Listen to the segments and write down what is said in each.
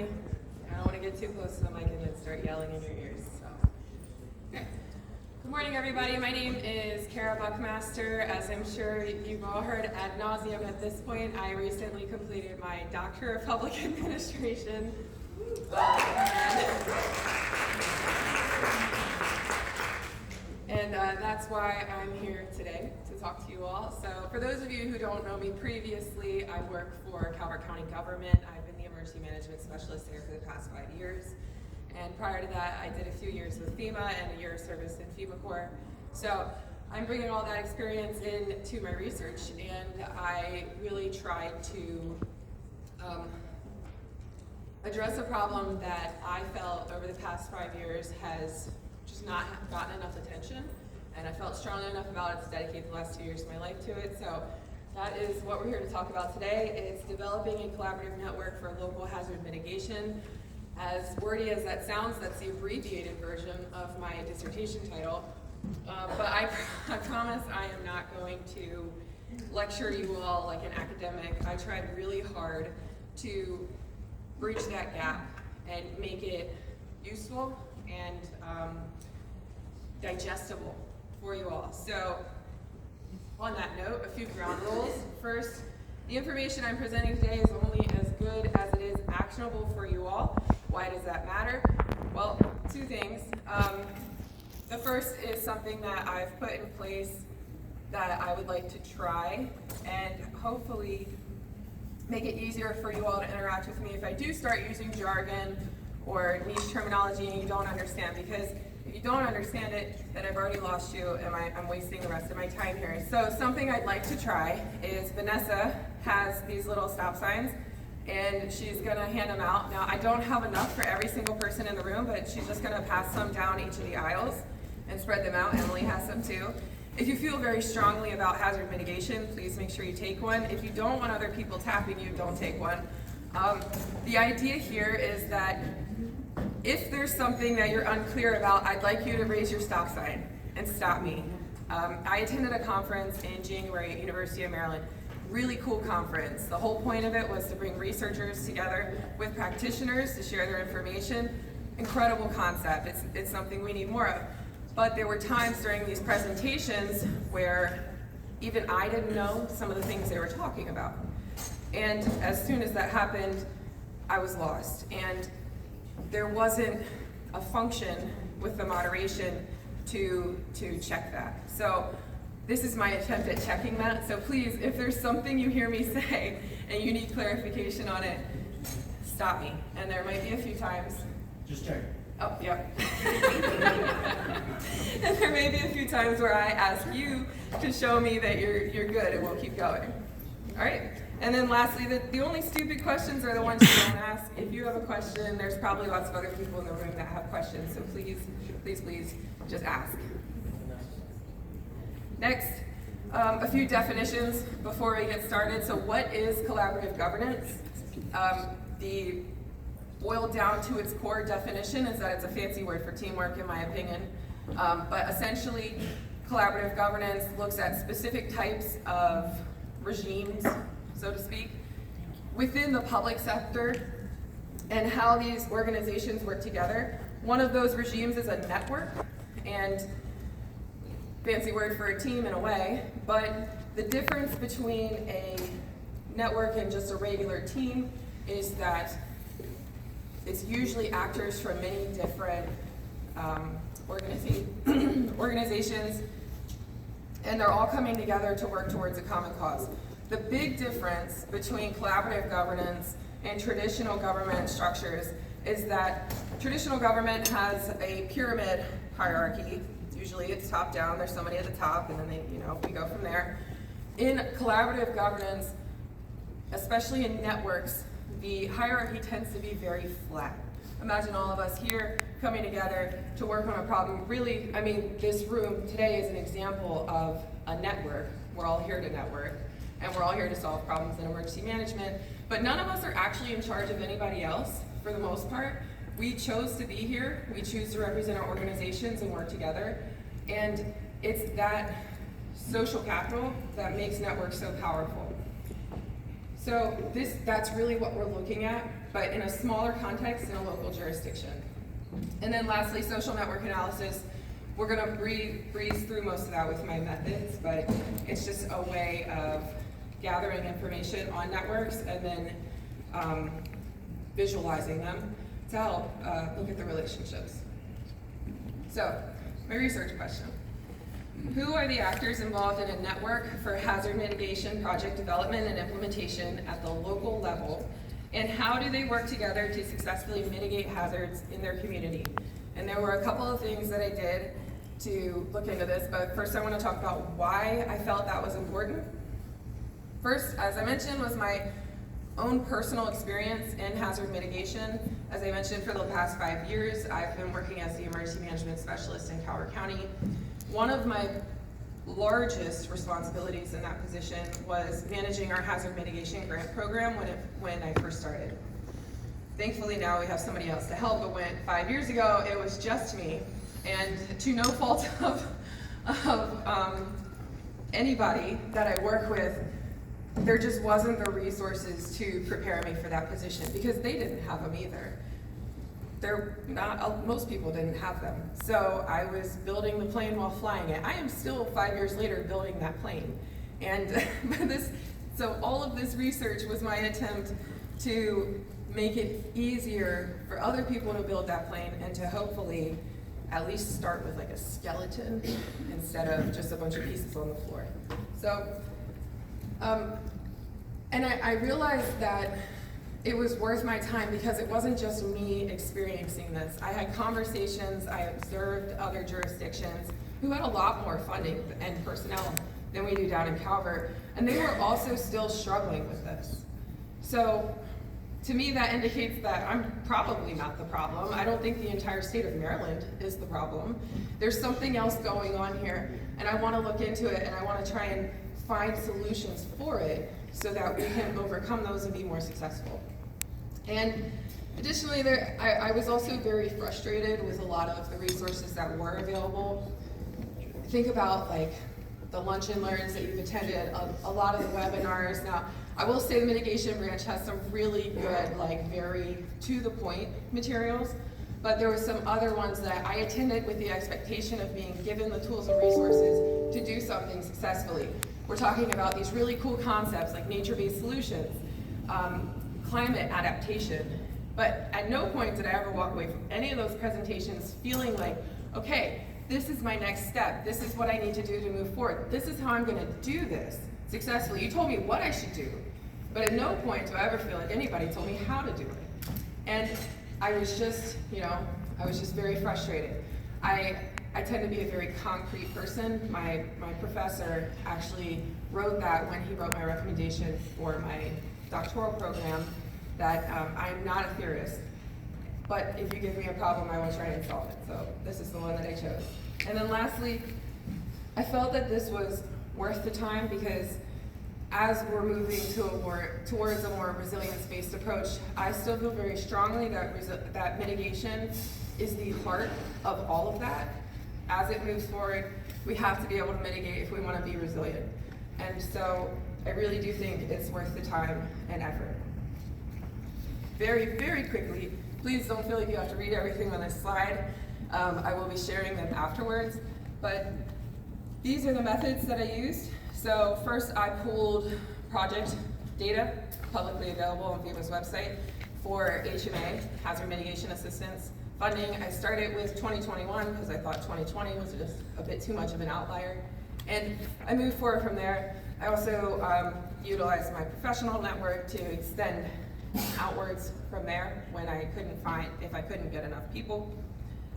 me? I don't want to get too close to the mic and then start yelling in your ears. So. Okay. Good morning, everybody. My name is Buckmaster. As I'm sure you've all heard ad nauseum at this point, I recently completed my Doctor of Public Administration. And that's why I'm here today to talk to you all. So for those of you who don't know me previously, I work for Calvert County government. I've been the emergency management specialist there for the past 5 years. And prior to that, I did a few years with FEMA and a year of service in FEMA Corps. So I'm bringing all that experience into my research, and I really tried to address a problem that I felt over the past 5 years has just not gotten enough attention, and I felt strongly enough about it to dedicate the last 2 years of my life to it. So that is what we're here to talk about today. It's developing a collaborative network for local hazard mitigation. As wordy as that sounds, that's the abbreviated version of my dissertation title. But I promise I am not going to lecture you all like an academic. I tried really hard to bridge that gap and make it useful and digestible for you all. So on that note, a few ground rules. First, the information I'm presenting today is only as good as it is actionable for you all. Why does that matter? Well, two things. The first is something that I've put in place that I would like to try and hopefully make it easier for you all to interact with me if I do start using jargon or niche terminology and you don't understand, because if you don't understand it, then I've already lost you and I'm wasting the rest of my time here. So something I'd like to try is Vanessa has these little stop signs and she's gonna hand them out. Now, I don't have enough for every single person in the room, but she's just gonna pass some down each of the aisles and spread them out. Emily has some too. If you feel very strongly about hazard mitigation, please make sure you take one. If you don't want other people tapping you, don't take one. The idea here is that if there's something that you're unclear about, I'd like you to raise your stop sign and stop me. I attended a conference in January at University of Maryland. Really cool conference. The whole point of it was to bring researchers together with practitioners to share their information. Incredible concept. It's something we need more of. But there were times during these presentations where even I didn't know some of the things they were talking about. And as soon as that happened, I was lost. And there wasn't a function with the moderation to check that. So this is my attempt at checking that. So please, if there's something you hear me say and you need clarification on it, stop me. And there might be a few times. Just check. Oh, yep. And there may be a few times where I ask you to show me that you're good, and we'll keep going. All right. And then lastly, the only stupid questions are the ones you don't ask. If you have a question, there's probably lots of other people in the room that have questions, so please, please, please, just ask. Next, a few definitions before we get started. So what is collaborative governance? The boiled down to its core definition is that it's a fancy word for teamwork, in my opinion. But essentially, collaborative governance looks at specific types of regimes, so to speak, within the public sector and how these organizations work together. One of those regimes is a network, and fancy word for a team in a way, but the difference between a network and just a regular team is that it's usually actors from many different organizations, and they're all coming together to work towards a common cause. The big difference between collaborative governance and traditional government structures is that traditional government has a pyramid hierarchy. Usually it's top down, there's somebody at the top, and then we go from there. In collaborative governance, especially in networks, the hierarchy tends to be very flat. Imagine all of us here coming together to work on a problem. Really, I mean, this room today is an example of a network. We're all here to network, and we're all here to solve problems in emergency management, but none of us are actually in charge of anybody else, for the most part. We chose to be here. We choose to represent our organizations and work together, and it's that social capital that makes networks so powerful. So that's really what we're looking at, but in a smaller context in a local jurisdiction. And then lastly, social network analysis. We're gonna breeze through most of that with my methods, but it's just a way of gathering information on networks and then visualizing them to help look at the relationships. So, my research question. Who are the actors involved in a network for hazard mitigation, project development, and implementation at the local level? And how do they work together to successfully mitigate hazards in their community? And there were a couple of things that I did to look into this, but first I want to talk about why I felt that was important. First, as I mentioned, was my own personal experience in hazard mitigation. As I mentioned, for the past 5 years, I've been working as the emergency management specialist in Calvert County. One of my largest responsibilities in that position was managing our hazard mitigation grant program when I first started. Thankfully now we have somebody else to help, but 5 years ago it was just me, and to no fault of anybody that I work with, there just wasn't the resources to prepare me for that position because they didn't have them either. Most people didn't have them. So I was building the plane while flying it. I am still 5 years later building that plane. And so all of this research was my attempt to make it easier for other people to build that plane and to hopefully at least start with like a skeleton instead of just a bunch of pieces on the floor. So, and I realized that it was worth my time because it wasn't just me experiencing this. I had conversations, I observed other jurisdictions who had a lot more funding and personnel than we do down in Calvert, and they were also still struggling with this. So to me, that indicates that I'm probably not the problem. I don't think the entire state of Maryland is the problem. There's something else going on here, and I want to look into it, and I want to try and find solutions for it so that we can overcome those and be more successful. And additionally, I was also very frustrated with a lot of the resources that were available. Think about like the lunch and learns that you've attended, a lot of the webinars. Now, I will say the mitigation branch has some really good, like very to the point materials, but there were some other ones that I attended with the expectation of being given the tools and resources to do something successfully. We're talking about these really cool concepts like nature-based solutions, climate adaptation, but at no point did I ever walk away from any of those presentations feeling like, okay, this is my next step. This is what I need to do to move forward. This is how I'm gonna do this successfully. You told me what I should do, but at no point do I ever feel like anybody told me how to do it. And I was just, I was just very frustrated. I tend to be a very concrete person. My professor actually wrote that when he wrote my recommendation for my doctoral program, that I'm not a theorist, but if you give me a problem, I will try and solve it. So this is the one that I chose. And then lastly, I felt that this was worth the time because as we're moving towards a more resilience-based approach, I still feel very strongly that mitigation is the heart of all of that. As it moves forward, we have to be able to mitigate if we want to be resilient. And so I really do think it's worth the time and effort. Very, very quickly, please don't feel like you have to read everything on this slide. I will be sharing them afterwards, but these are the methods that I used. So first I pulled project data, publicly available on FEMA's website, for HMA, Hazard Mitigation Assistance funding. I started with 2021 because I thought 2020 was just a bit too much of an outlier. And I moved forward from there. I also utilized my professional network to extend outwards from there if I couldn't get enough people.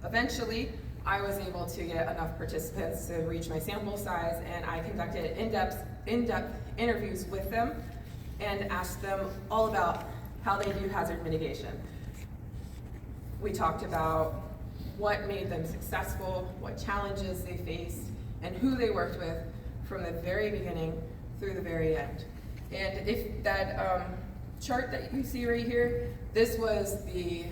Eventually, I was able to get enough participants to reach my sample size, and I conducted in-depth interviews with them and asked them all about how they do hazard mitigation. We talked about what made them successful, what challenges they faced, and who they worked with from the very beginning through the very end. And if that chart that you see right here, this was the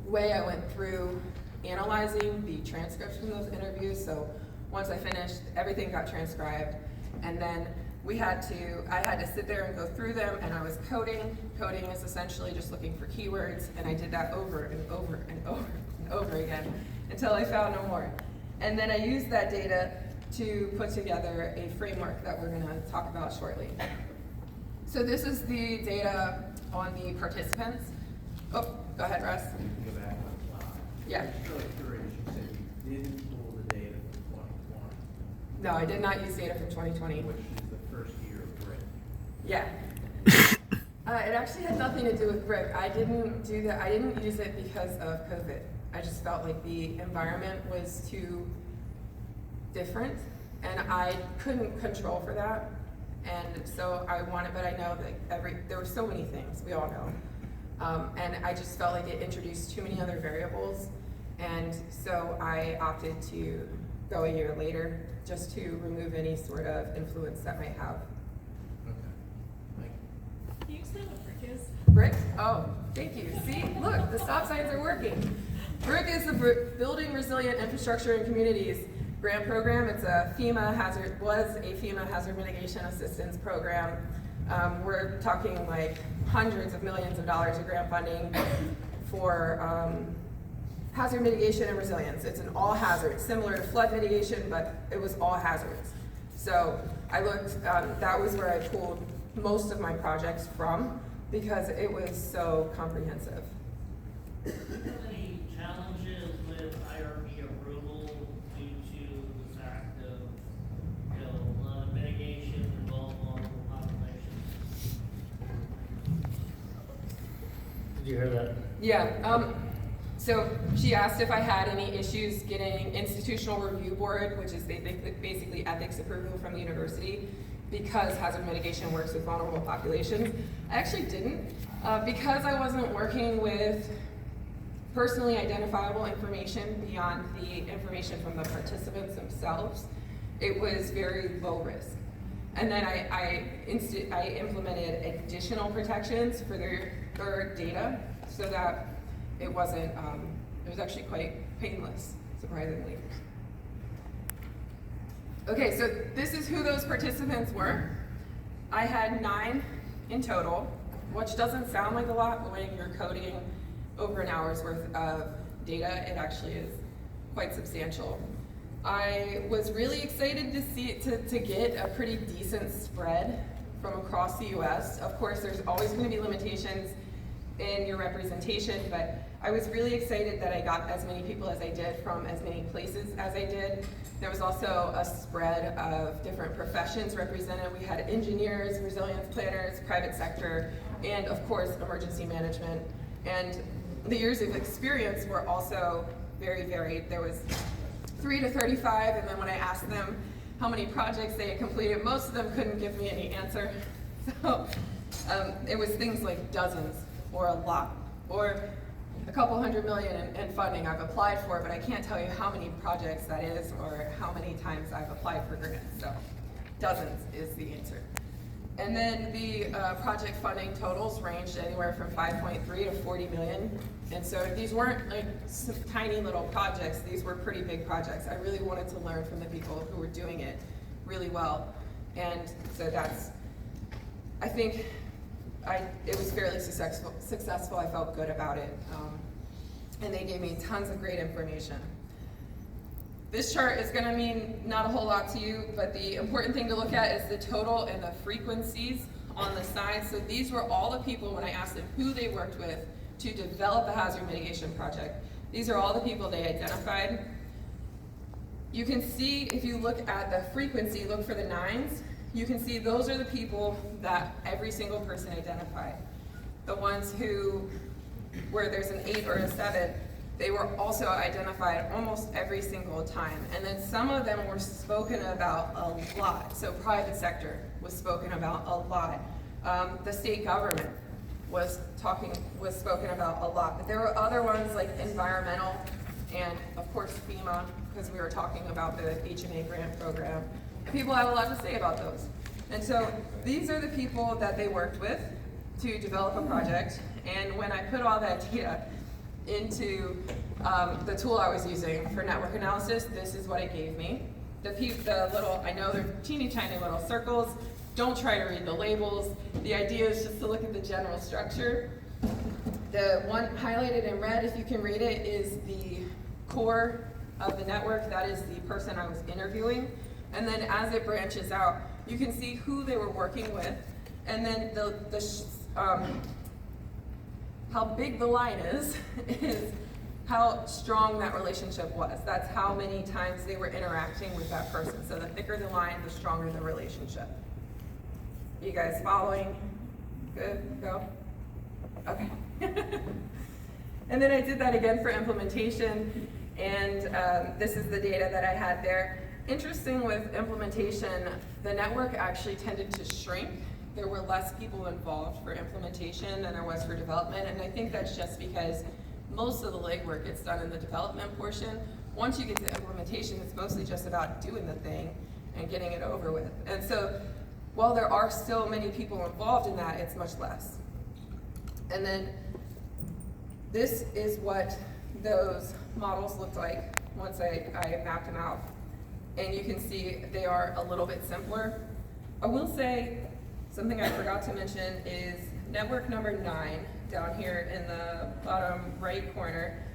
way I went through analyzing the transcripts from those interviews. So once I finished, everything got transcribed. And then I had to sit there and go through them, and I was coding. Coding is essentially just looking for keywords, and I did that over and over and over and over again until I found no more. And then I used that data to put together a framework that we're gonna talk about shortly. So this is the data on the participants. Oh, go ahead, Russ. Go back. Yeah. I'm really curious, you said you didn't pull the data from 2020. No, I did not use data from 2020. Which is the first year of BRIC. Yeah. It actually had nothing to do with BRIC. I didn't do that. I didn't use it because of COVID. I just felt like the environment was too different, and I couldn't control for that. And so I wanted, but I know that there were so many things, we all know. And I just felt like it introduced too many other variables. And so I opted to go a year later just to remove any sort of influence that might have. Okay. Can you explain what BRIC is? BRIC? Oh, thank you. See, look, the stop signs are working. BRIC is the Building Resilient Infrastructure in Communities grant program. It's a FEMA hazard mitigation assistance program. We're talking like hundreds of millions of dollars of grant funding for hazard mitigation and resilience. It's an all hazard, similar to flood mitigation, but it was all hazards. So I looked, that was where I pulled most of my projects from because it was so comprehensive. Any challenges with IRB approval due to the fact of, mitigation involved vulnerable populations? Did you hear that? Yeah, so she asked if I had any issues getting institutional review board, which is basically ethics approval from the university, because hazard mitigation works with vulnerable populations. I actually didn't, because I wasn't working with personally identifiable information beyond the information from the participants themselves. It was very low risk. And then I implemented additional protections for their data so that it wasn't, it was actually quite painless, surprisingly. Okay, so this is who those participants were. I had 9 in total, which doesn't sound like a lot, but when you're coding over an hour's worth of data, it actually is quite substantial. I was really excited to get a pretty decent spread from across the US. Of course, there's always going to be limitations in your representation, but I was really excited that I got as many people as I did from as many places as I did. There was also a spread of different professions represented. We had engineers, resilience planners, private sector, and of course, emergency management. And the years of experience were also very varied. There was 3 to 35, and then when I asked them how many projects they had completed, most of them couldn't give me any answer. So it was things like dozens, or a lot, or a couple $100 million in funding I've applied for, but I can't tell you how many projects that is or how many times I've applied for grants. So dozens is the answer. And then the project funding totals ranged anywhere from 5.3 to 40 million. And so these weren't like some tiny little projects, these were pretty big projects. I really wanted to learn from the people who were doing it really well. And so that's, I think it was fairly successful. I felt good about it. And they gave me tons of great information. This chart is gonna mean not a whole lot to you, but the important thing to look at is the total and the frequencies on the side. So these were all the people, when I asked them who they worked with to develop a hazard mitigation project. These are all the people they identified. You can see, if you look at the frequency, look for the 9s, you can see those are the people that every single person identified. The ones who, where there's an 8 or a 7, they were also identified almost every single time. And then some of them were spoken about a lot. So private sector was spoken about a lot. The state government was spoken about a lot. But there were other ones like environmental and of course FEMA, because we were talking about the HMA grant program. And people have a lot to say about those. And so these are the people that they worked with to develop a project. And when I put all that data into the tool I was using for network analysis, this is what it gave me. The little, I know they're teeny tiny little circles, don't try to read the labels. The idea is just to look at the general structure. The one highlighted in red, if you can read it, is the core of the network. That is the person I was interviewing. And then as it branches out, you can see who they were working with. And then how big the line is how strong that relationship was. That's how many times they were interacting with that person. So the thicker the line, the stronger the relationship. You guys following? Good, go? Okay. And then I did that again for implementation, and this is the data that I had there. Interesting with implementation, the network actually tended to shrink. There were less people involved for implementation than there was for development, and I think that's just because most of the legwork gets done in the development portion. Once you get to implementation, it's mostly just about doing the thing and getting it over with. And so while there are still many people involved in that, it's much less. And then this is what those models looked like once I mapped them out. And you can see they are a little bit simpler. I will say something I forgot to mention is network number 9 down here in the bottom right corner.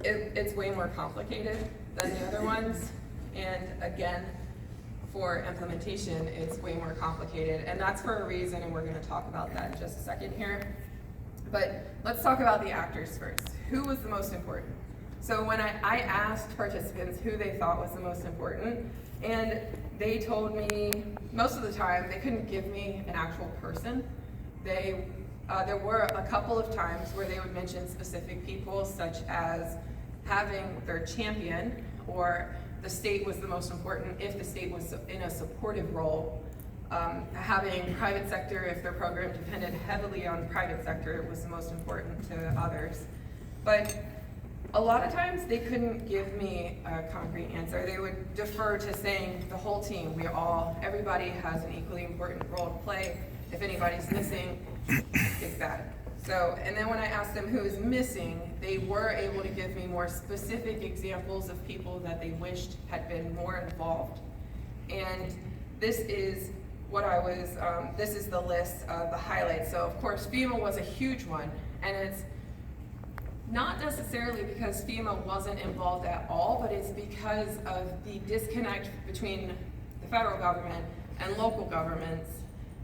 It's way more complicated than the other ones. And again, for implementation, it's way more complicated. And that's for a reason, and we're gonna talk about that in just a second here. But let's talk about the actors first. Who was the most important? So when I asked participants who they thought was the most important, and they told me most of the time they couldn't give me an actual person. There were a couple of times where they would mention specific people, such as having their champion, or the state was the most important if the state was in a supportive role. Having private sector, if their program depended heavily on private sector, was the most important to others. But a lot of times they couldn't give me a concrete answer. They would defer to saying the whole team, everybody has an equally important role to play. If anybody's missing, it's bad. So, and then when I asked them who is missing, they were able to give me more specific examples of people that they wished had been more involved. And this is what this is the list of the highlights. So of course FEMA was a huge one, and it's not necessarily because FEMA wasn't involved at all, but it's because of the disconnect between the federal government and local governments.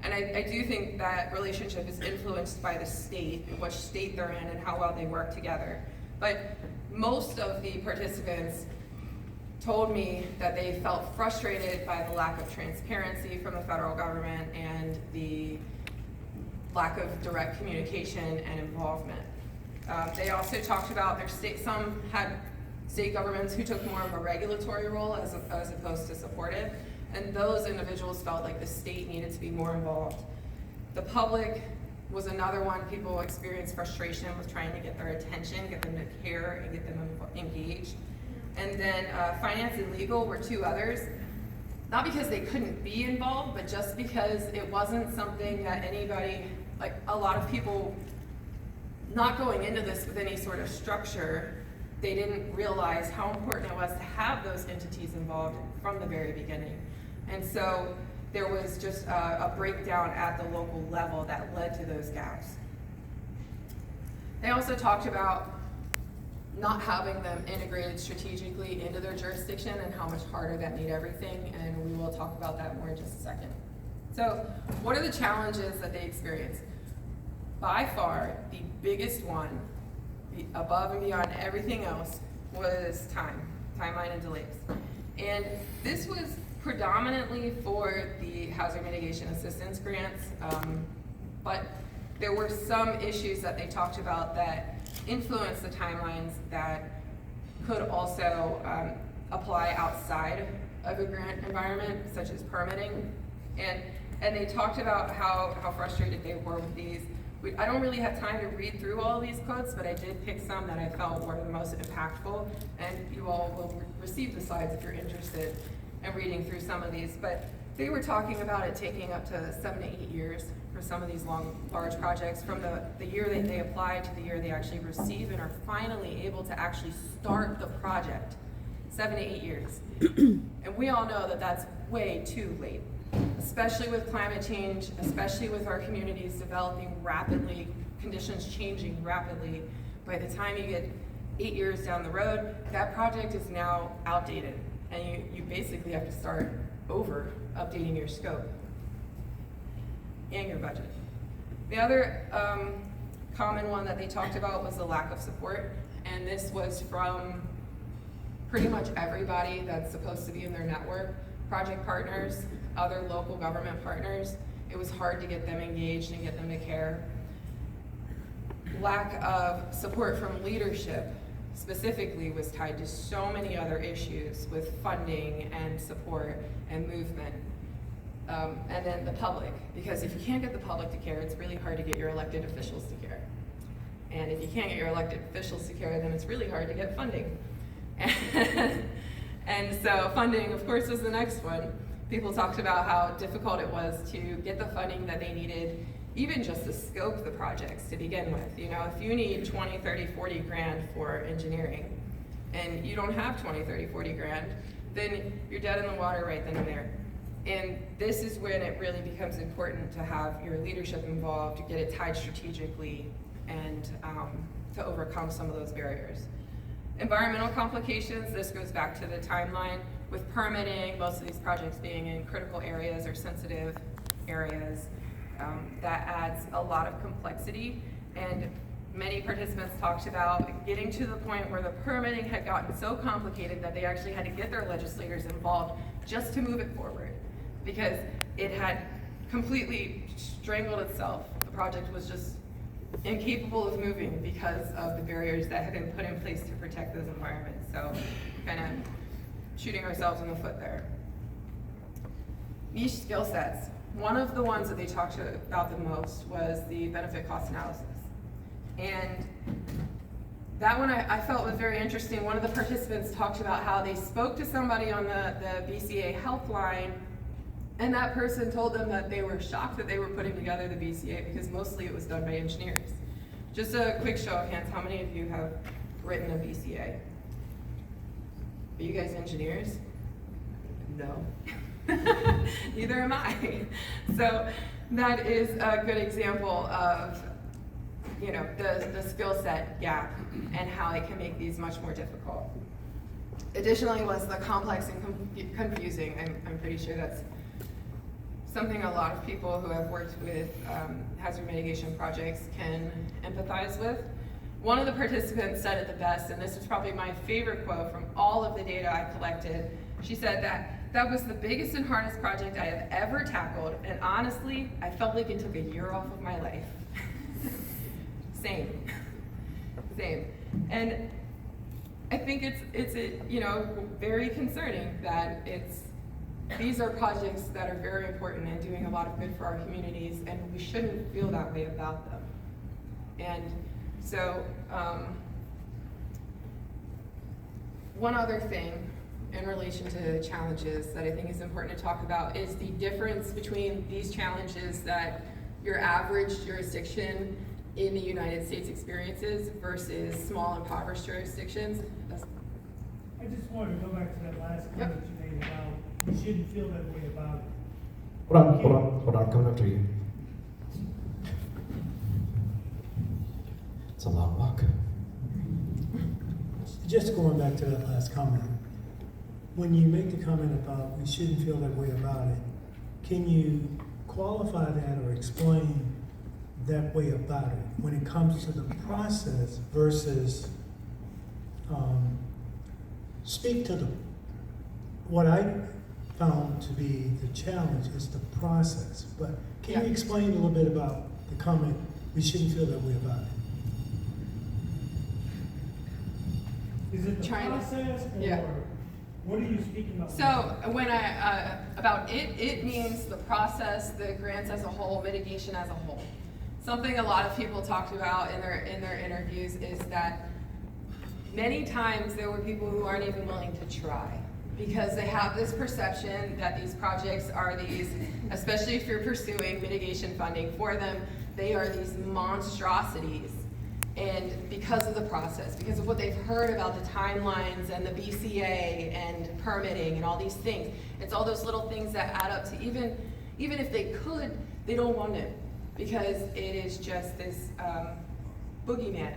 And I do think that relationship is influenced by the state, which state they're in, and how well they work together. But most of the participants told me that they felt frustrated by the lack of transparency from the federal government and the lack of direct communication and involvement. They also talked about some had state governments who took more of a regulatory role as opposed to supportive, and those individuals felt like the state needed to be more involved. The public was another one. People experienced frustration with trying to get their attention, get them to care, and get them engaged. And then finance and legal were two others. Not because they couldn't be involved, but just because it wasn't something that anybody, like a lot of people, not going into this with any sort of structure, they didn't realize how important it was to have those entities involved from the very beginning. And so there was just a breakdown at the local level that led to those gaps. They also talked about not having them integrated strategically into their jurisdiction and how much harder that made everything, and we will talk about that more in just a second. So what are the challenges that they experienced? By far, the biggest one, above and beyond everything else, was timeline and delays. And this was predominantly for the hazard mitigation assistance grants, but there were some issues that they talked about that influenced the timelines that could also apply outside of a grant environment, such as permitting. And they talked about how frustrated they were with these. I don't really have time to read through all of these quotes, but I did pick some that I felt were the most impactful, and you all will receive the slides if you're interested in reading through some of these. But they were talking about it taking up to 7 to 8 years for some of these large projects, from the year that they apply to the year they actually receive and are finally able to actually start the project. 7 to 8 years. And we all know that that's way too late. especially with climate change, especially with our communities developing rapidly, conditions changing rapidly. By the time you get 8 years down the road, that project is now outdated, and you basically have to start over updating your scope and your budget. The other common one that they talked about was the lack of support, and this was from pretty much everybody that's supposed to be in their network, project partners, other local government partners. It was hard to get them engaged and get them to care. Lack of support from leadership specifically was tied to so many other issues with funding and support and movement. And then the public, because if you can't get the public to care, it's really hard to get your elected officials to care. And if you can't get your elected officials to care, then it's really hard to get funding. And so funding, of course, was the next one. People talked about how difficult it was to get the funding that they needed, even just to scope the projects to begin with. You know, if you need 20, 30, 40 grand for engineering, and you don't have 20, 30, 40 grand, then you're dead in the water right then and there. And this is when it really becomes important to have your leadership involved, to get it tied strategically, and to overcome some of those barriers. Environmental complications, this goes back to the timeline. With permitting, most of these projects being in critical areas or sensitive areas, that adds a lot of complexity. And many participants talked about getting to the point where the permitting had gotten so complicated that they actually had to get their legislators involved just to move it forward, because it had completely strangled itself. The project was just incapable of moving because of the barriers that had been put in place to protect those environments. So kind of shooting ourselves in the foot there. Niche skill sets. One of the ones that they talked about the most was the benefit cost analysis. And that one I felt was very interesting. One of the participants talked about how they spoke to somebody on the BCA helpline, and that person told them that they were shocked that they were putting together the BCA because mostly it was done by engineers. Just a quick show of hands, how many of you have written a BCA? Are you guys engineers? No. Neither am I. So that is a good example of, you know, the skill set gap and how it can make these much more difficult. Additionally was the complex and confusing. I'm pretty sure that's something a lot of people who have worked with hazard mitigation projects can empathize with. One of the participants said it the best, and this was probably my favorite quote from all of the data I collected. She said that was the biggest and hardest project I have ever tackled, and honestly, I felt like it took a year off of my life. Same. And I think it's you know, very concerning that these are projects that are very important and doing a lot of good for our communities, and we shouldn't feel that way about them. And so, one other thing in relation to challenges that I think is important to talk about is the difference between these challenges that your average jurisdiction in the United States experiences versus small impoverished jurisdictions. I just wanted to go back to that last comment you made about you shouldn't feel that way about it. Hold on, coming up to you. It's a long walk. Just going back to that last comment, when you make the comment about we shouldn't feel that way about it, can you qualify that or explain that way about it when it comes to the process versus speak to what I found to be the challenge is the process. But can you explain a little bit about the comment, we shouldn't feel that way about it? Is it the process or what are you speaking about? So when about it means the process, the grants as a whole, mitigation as a whole. Something a lot of people talked about in their interviews is that many times there were people who aren't even willing to try because they have this perception that these projects are these, especially if you're pursuing mitigation funding for them, they are these monstrosities. And because of the process, because of what they've heard about the timelines and the BCA and permitting and all these things, it's all those little things that add up to even if they could, they don't want it because it is just this boogeyman,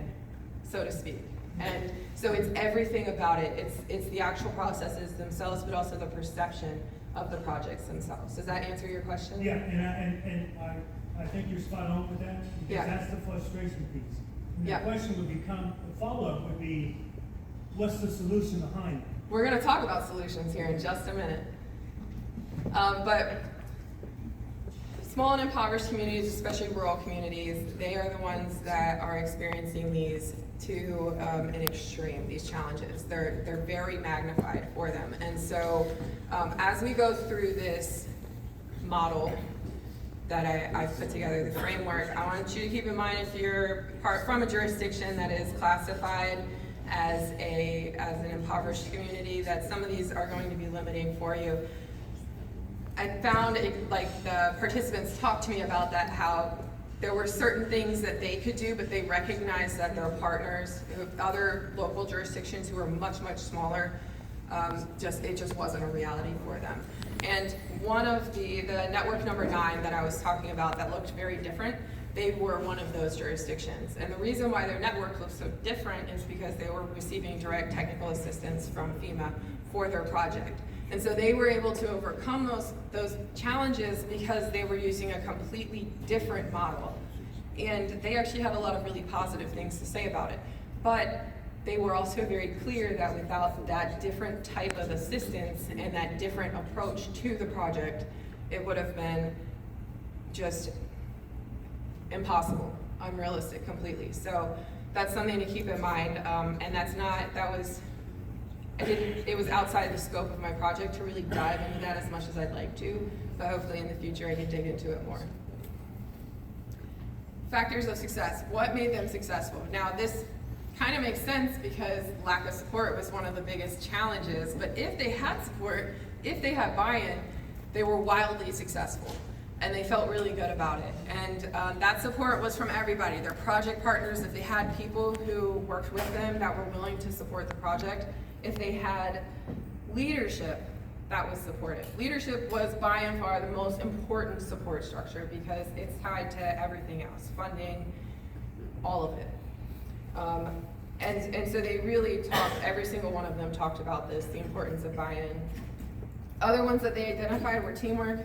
so to speak. And so it's everything about it. It's the actual processes themselves, but also the perception of the projects themselves. Does that answer your question? Yeah, and I think you're spot on with that, because Yeah. that's the frustration piece. And Yeah. the question would become, the follow-up would be, what's the solution behind it? We're gonna talk about solutions here in just a minute. But small and impoverished communities, especially rural communities, they are the ones that are experiencing these to an extreme, these challenges. They're very magnified for them. And so as we go through this model that I've put together, the framework, I want you to keep in mind if you're from a jurisdiction that is classified as an impoverished community, that some of these are going to be limiting for you. I found like the participants talked to me about that, how there were certain things that they could do, but they recognized that their partners, other local jurisdictions who were much, much smaller, it just wasn't a reality for them. And one of the network number 9 that I was talking about that looked very different, they were one of those jurisdictions. And the reason why their network looked so different is because they were receiving direct technical assistance from FEMA for their project. And so they were able to overcome those challenges because they were using a completely different model. And they actually had a lot of really positive things to say about it. But they were also very clear that without that different type of assistance and that different approach to the project, it would have been just impossible, unrealistic completely. So that's something to keep in mind. And it was outside the scope of my project to really dive into that as much as I'd like to, but hopefully in the future I can dig into it more. Factors of success. What made them successful? Now this kind of makes sense because lack of support was one of the biggest challenges, but if they had support, if they had buy-in, they were wildly successful. And they felt really good about it. And that support was from everybody. Their project partners, if they had people who worked with them that were willing to support the project, if they had leadership that was supportive. Leadership was by and far the most important support structure because it's tied to everything else, funding, all of it. And so they really every single one of them talked about this, the importance of buy-in. Other ones that they identified were teamwork,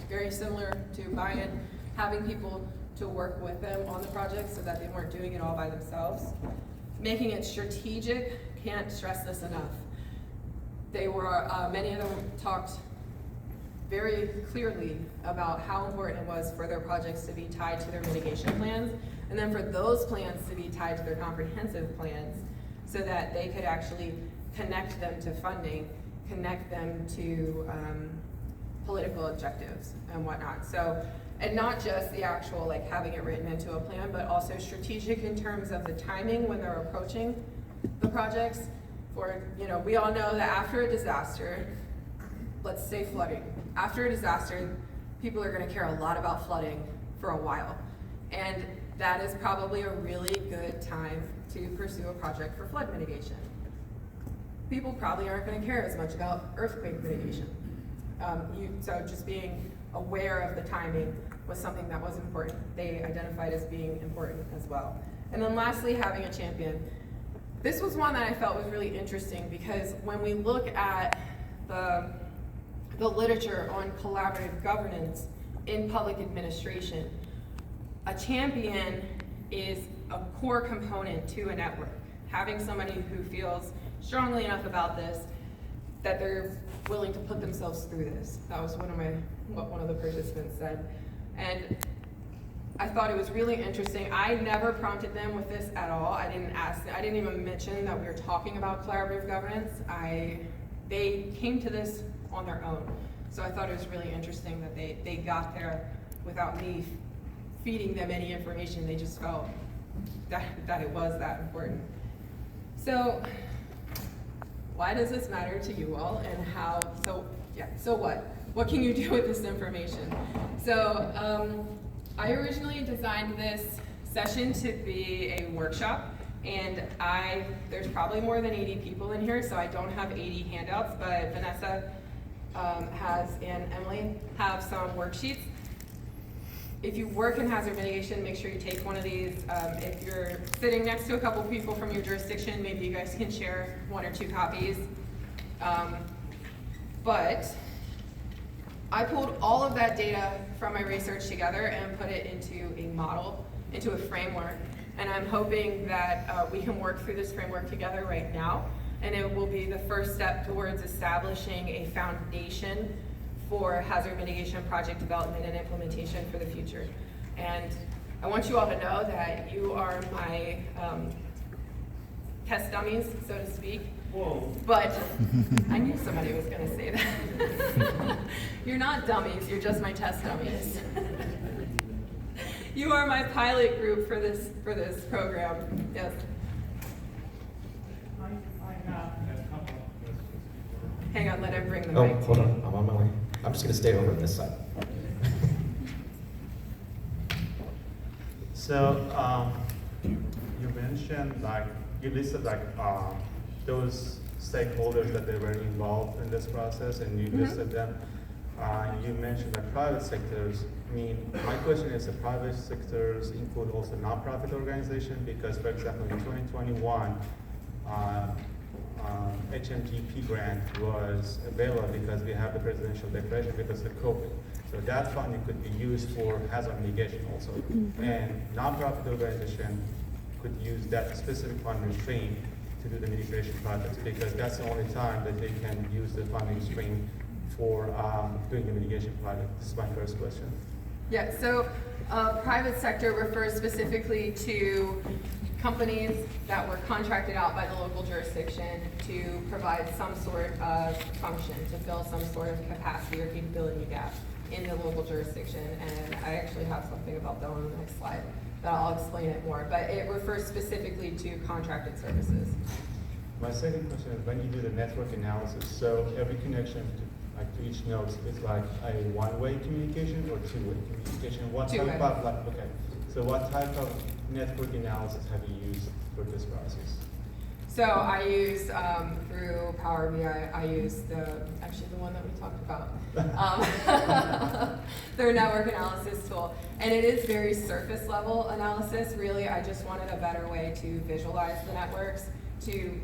very similar to buy-in, having people to work with them on the project so that they weren't doing it all by themselves. Making it strategic, can't stress this enough. They were, many of them talked very clearly about how important it was for their projects to be tied to their mitigation plans, and then for those plans to be tied to their comprehensive plans so that they could actually connect them to funding, connect them to political objectives and whatnot. So, and not just the actual like having it written into a plan, but also strategic in terms of the timing when they're approaching the projects. For, we all know that after a disaster, let's say flooding, after a disaster, people are gonna care a lot about flooding for a while. And that is probably a really good time to pursue a project for flood mitigation. People probably aren't gonna care as much about earthquake mitigation. So just being aware of the timing was something that was important. They identified as being important as well. And then lastly, having a champion. This was one that I felt was really interesting because when we look at the literature on collaborative governance in public administration, a champion is a core component to a network. Having somebody who feels strongly enough about this that they're willing to put themselves through this. That was what one of the participants said. And I thought it was really interesting. I never prompted them with this at all. I didn't even mention that we were talking about collaborative governance. They came to this on their own. So I thought it was really interesting that they got there without me feeding them any information. They just felt that it was that important. So why does this matter to you all and how, so what? What can you do with this information? So I originally designed this session to be a workshop, and there's probably more than 80 people in here, so I don't have 80 handouts, but Vanessa and Emily have some worksheets. If you work in hazard mitigation, make sure you take one of these. If you're sitting next to a couple people from your jurisdiction, maybe you guys can share 1 or 2 copies. But I pulled all of that data from my research together and put it into a model, into a framework. And I'm hoping that we can work through this framework together right now. And it will be the first step towards establishing a foundation for hazard mitigation project development and implementation for the future. And I want you all to know that you are my test dummies, so to speak. Whoa. But I knew somebody was gonna say that. You're not dummies, you're just my test dummies. You are my pilot group for this program, yes. I have a couple of questions. Hang on, let him bring the Oh, mic to hold you. on, I'm on my way. I'm just gonna stay over on this side. So, you mentioned, you listed those stakeholders that they were involved in this process, and you listed them. You mentioned the private sectors. I mean, my question is, the private sectors include also nonprofit organizations? Because, for example, in 2021, HMGP grant was available because we have the presidential declaration because of COVID. So that funding could be used for hazard mitigation also. And nonprofit organization could use that specific funding stream to do the mitigation projects, because that's the only time that they can use the funding stream for doing the mitigation project. This is my first question. Yeah, so private sector refers specifically to companies that were contracted out by the local jurisdiction to provide some sort of function, to fill some sort of capacity or capability gap in the local jurisdiction. And I actually have something about that on the next slide that I'll explain it more, but it refers specifically to contracted services. My second question is, when you do the network analysis, so every connection to each node is like a one-way communication or two-way communication? What type Two-way. of, okay, so what type of network analysis have you used for this process? So I use, through Power BI, I use actually the one that we talked about, their network analysis tool. And it is very surface level analysis. Really, I just wanted a better way to visualize the networks, to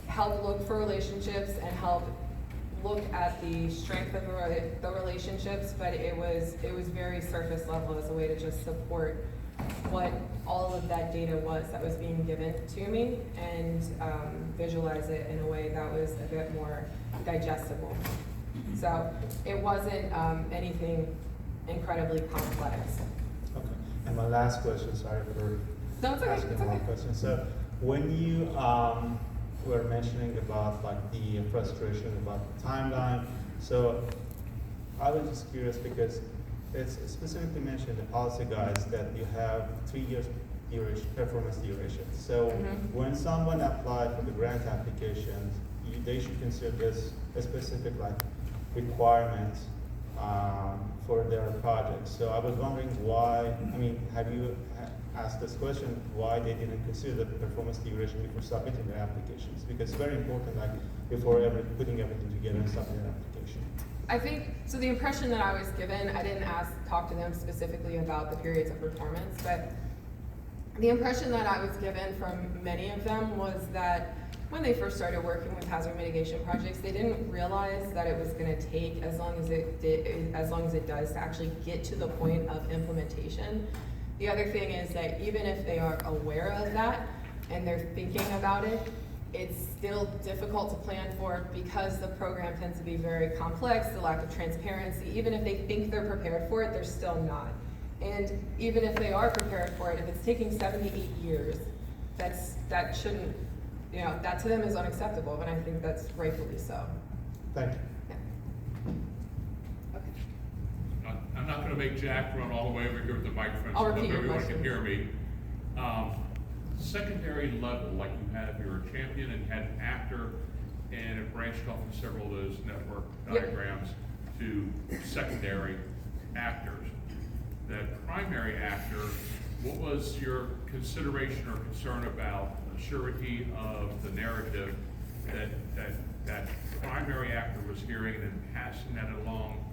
help look for relationships and help look at the strength of the relationships, but it was very surface level as a way to just support what all of that data was that was being given to me, and visualize it in a way that was a bit more digestible. So it wasn't anything incredibly complex. Okay, and my last question, sorry for No, it's okay, asking it's a long okay. question. So when you were mentioning about the frustration about the timeline, so I was just curious because it's specifically mentioned in the policy guides that you have 3 years duration, performance duration. So when someone applies for the grant applications, they should consider this a specific requirement for their projects. So I was wondering why, have you asked this question, why they didn't consider the performance duration before submitting their applications? Because it's very important, before putting everything together and submitting an application. I think, so the impression that I was given, I didn't talk to them specifically about the periods of performance, but the impression that I was given from many of them was that when they first started working with hazard mitigation projects, they didn't realize that it was going to take as long as it does to actually get to the point of implementation. The other thing is that even if they are aware of that and they're thinking about it, it's still difficult to plan for because the program tends to be very complex, the lack of transparency. Even if they think they're prepared for it, they're still not. And even if they are prepared for it, if it's taking 7 to 8 years, that shouldn't, that to them is unacceptable, and I think that's rightfully so. Thank you. Yeah. Okay. I'm not going to make Jack run all the way over here with the microphone I'll so repeat your everyone question. can hear me. Secondary level, like you had, if you were a champion and had an actor, and it branched off in several of those network diagrams to secondary actors. That primary actor what was your consideration or concern about the surety of the narrative that primary actor was hearing and passing that along?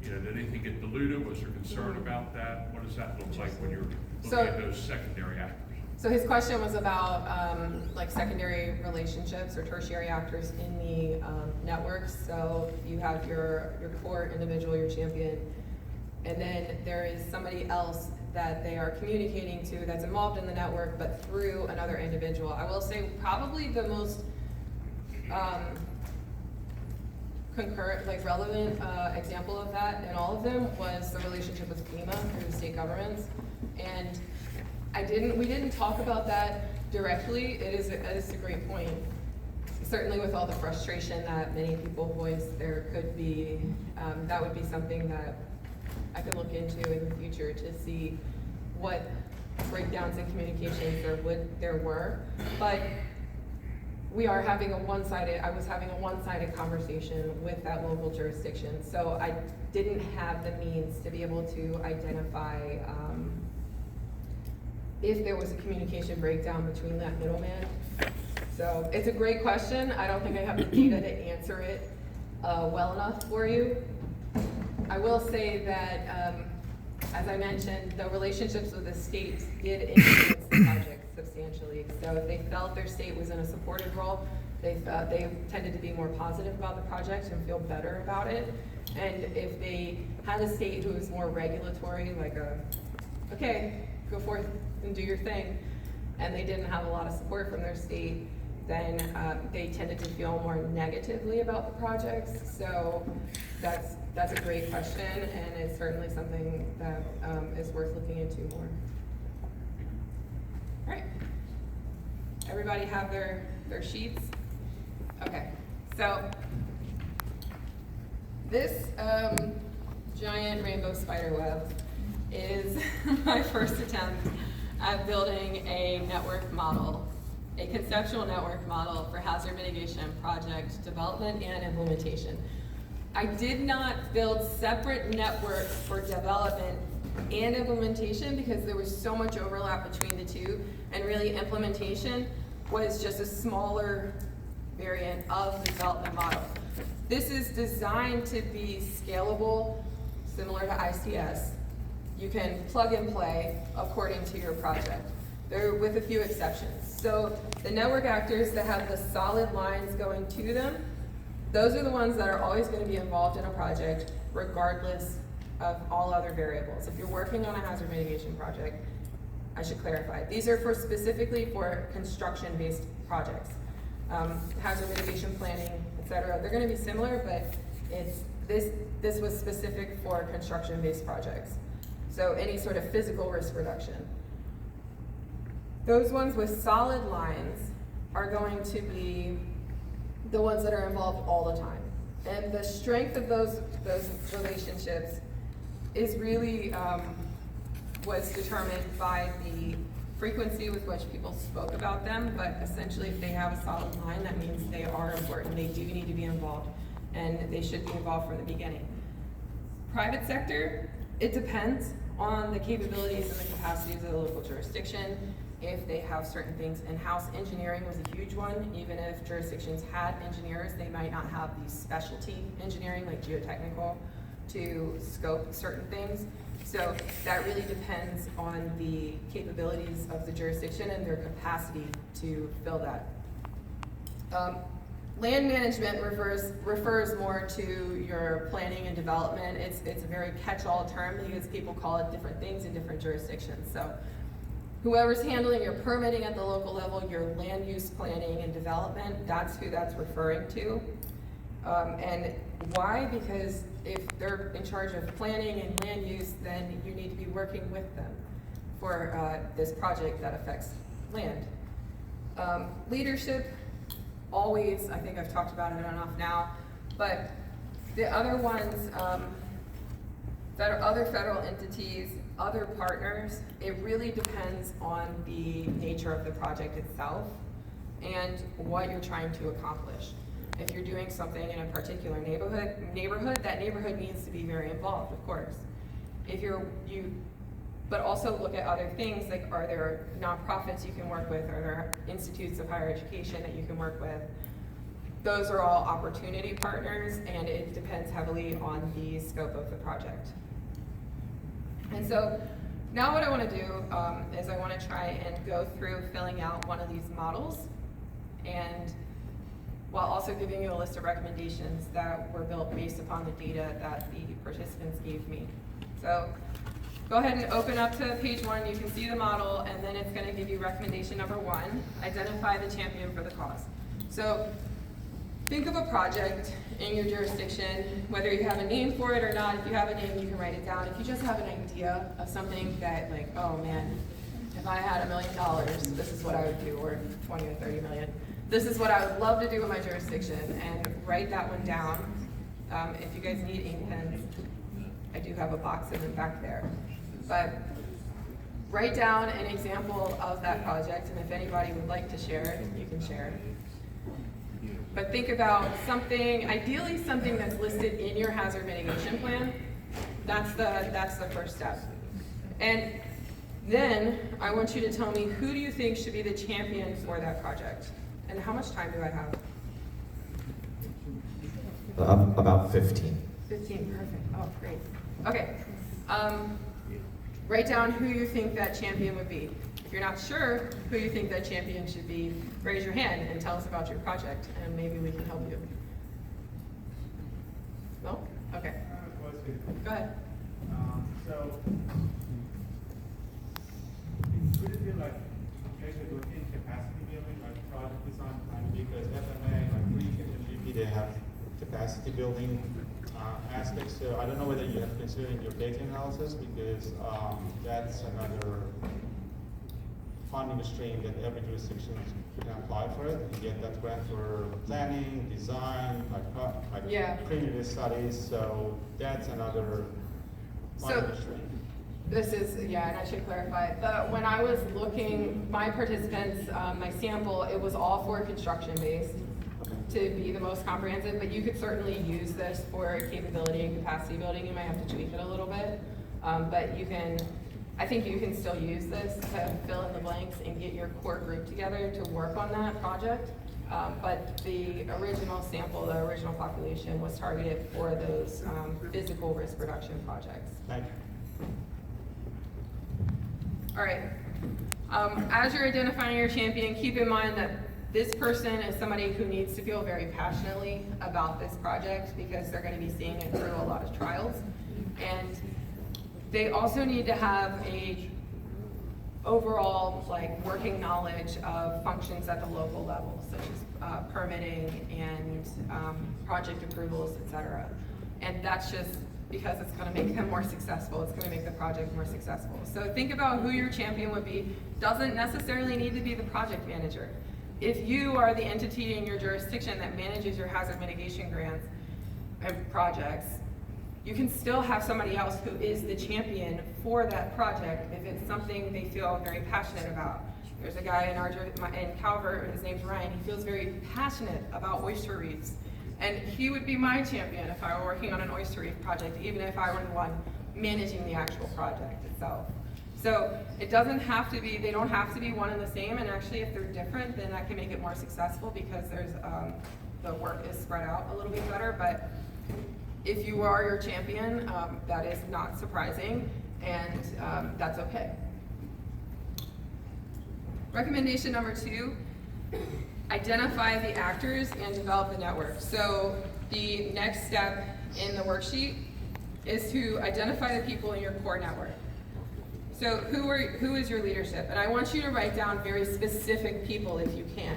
You know, did anything get diluted? Was there concern about that? What does that look like when you're looking at those secondary actors? So his question was about like secondary relationships or tertiary actors in the network. So you have your core individual, your champion, and then there is somebody else that they are communicating to that's involved in the network, but through another individual. I will say probably the most concurrent, like relevant example of that in all of them was the relationship with FEMA through the state governments. And we didn't talk about that directly. It is a great point. Certainly with all the frustration that many people voice, there could be, that would be something that I could look into in the future to see what breakdowns in communications there were. But we are having I was having a one-sided conversation with that local jurisdiction. So I didn't have the means to be able to identify if there was a communication breakdown between that middleman. So it's a great question. I don't think I have the data to answer it well enough for you. I will say that, as I mentioned, the relationships with the state did influence the project substantially. So if they felt their state was in a supportive role, they tended to be more positive about the project and feel better about it. And if they had a state who was more regulatory, like okay, go forth and do your thing, and they didn't have a lot of support from their state, then they tended to feel more negatively about the projects. So that's a great question, and it's certainly something that is worth looking into more. All right, everybody have their sheets? Okay, so this giant rainbow spider web is my first attempt at building a network model, a conceptual network model for hazard mitigation project development and implementation. I did not build separate networks for development and implementation because there was so much overlap between the two, and really implementation was just a smaller variant of the development model. This is designed to be scalable, similar to ICS. You can plug and play according to your project, with a few exceptions. So the network actors that have the solid lines going to them, those are the ones that are always going to be involved in a project, regardless of all other variables. If you're working on a hazard mitigation project, I should clarify, these are specifically for construction-based projects. Hazard mitigation planning, et cetera, they're going to be similar, but this was specific for construction-based projects. So any sort of physical risk reduction. Those ones with solid lines are going to be the ones that are involved all the time. And the strength of those relationships is really was determined by the frequency with which people spoke about them, but essentially if they have a solid line, that means they are important. They do need to be involved, and they should be involved from the beginning. Private sector, it depends on the capabilities and the capacities of the local jurisdiction. If they have certain things in-house, engineering was a huge one. Even if jurisdictions had engineers, they might not have the specialty engineering, like geotechnical, to scope certain things. So that really depends on the capabilities of the jurisdiction and their capacity to fill that. Land management refers more to your planning and development. It's a very catch-all term because people call it different things in different jurisdictions. So whoever's handling your permitting at the local level, your land use planning and development, that's who that's referring to. And why? Because if they're in charge of planning and land use, then you need to be working with them for this project that affects land. Leadership, always, I think I've talked about it enough now, but the other ones that are other federal entities, other partners, it really depends on the nature of the project itself and what you're trying to accomplish. If you're doing something in a particular neighborhood, that neighborhood needs to be very involved, of course. If you but also look at other things, like are there nonprofits you can work with, are there institutes of higher education that you can work with? Those are all opportunity partners, and it depends heavily on the scope of the project. And so now what I want to do is I want to try and go through filling out one of these models, and while also giving you a list of recommendations that were built based upon the data that the participants gave me. So go ahead and open up to page 1. You can see the model, and then it's going to give you recommendation number 1, identify the champion for the cause. So think of a project in your jurisdiction, whether you have a name for it or not. If you have a name, you can write it down. If you just have an idea of something that, like, oh man, if I had $1 million, this is what I would do, or 20 or 30 million. This is what I would love to do in my jurisdiction, and write that one down. If you guys need ink pens, I do have a box in the back there. But write down an example of that project, and if anybody would like to share it, you can share it. But think about something, ideally something that's listed in your hazard mitigation plan. That's the first step. And then I want you to tell me, who do you think should be the champion for that project? And how much time do I have? About 15. 15, perfect. Oh, great. Okay. Write down who you think that champion would be. If you're not sure who you think that champion should be, raise your hand and tell us about your project, and maybe we can help you. No? Okay. Go ahead. So, would it be like actually looking capacity building, like project design plan? Because FMA, like pre and GP, they have capacity building aspects. So I don't know whether you have considered in your data analysis, because that's another funding stream that every jurisdiction can apply for it and get that grant for planning, design, like previous studies. So that's another funding stream. This is, and I should clarify, when I was looking, my participants, my sample, it was all for construction-based to be the most comprehensive, but you could certainly use this for capability and capacity building. You might have to tweak it a little bit, but you can, I think you can still use this to fill in the blanks and get your core group together to work on that project. But the original sample, the original population was targeted for those physical risk reduction projects. Thank you. All right. As you're identifying your champion, keep in mind that this person is somebody who needs to feel very passionately about this project, because they're going to be seeing it through a lot of trials. And they also need to have a overall working knowledge of functions at the local level, such as permitting and project approvals, etc. And that's just because it's going to make them more successful. It's going to make the project more successful. So think about who your champion would be. Doesn't necessarily need to be the project manager. If you are the entity in your jurisdiction that manages your hazard mitigation grants and projects, you can still have somebody else who is the champion for that project if it's something they feel very passionate about. There's a guy in Calvert, his name's Ryan. He feels very passionate about oyster reefs. And he would be my champion if I were working on an oyster reef project, even if I were the one managing the actual project itself. So it doesn't have to be, they don't have to be one and the same, and actually if they're different, then that can make it more successful, because there's, the work is spread out a little bit better. But if you are your champion, that is not surprising, and that's okay. Recommendation number 2, identify the actors and develop the network. So the next step in the worksheet is to identify the people in your core network. So who is your leadership? And I want you to write down very specific people if you can.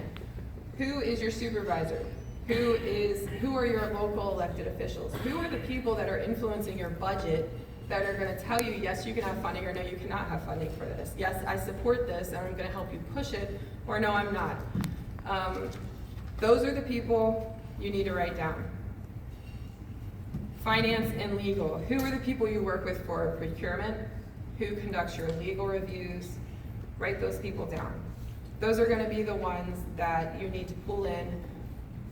Who is your supervisor? Who are your local elected officials? Who are the people that are influencing your budget, that are going to tell you, yes, you can have funding, or no, you cannot have funding for this. Yes, I support this, and I'm going to help you push it, or no, I'm not. Those are the people you need to write down. Finance and legal. Who are the people you work with for procurement? Who conducts your legal reviews? Write those people down. Those are going to be the ones that you need to pull in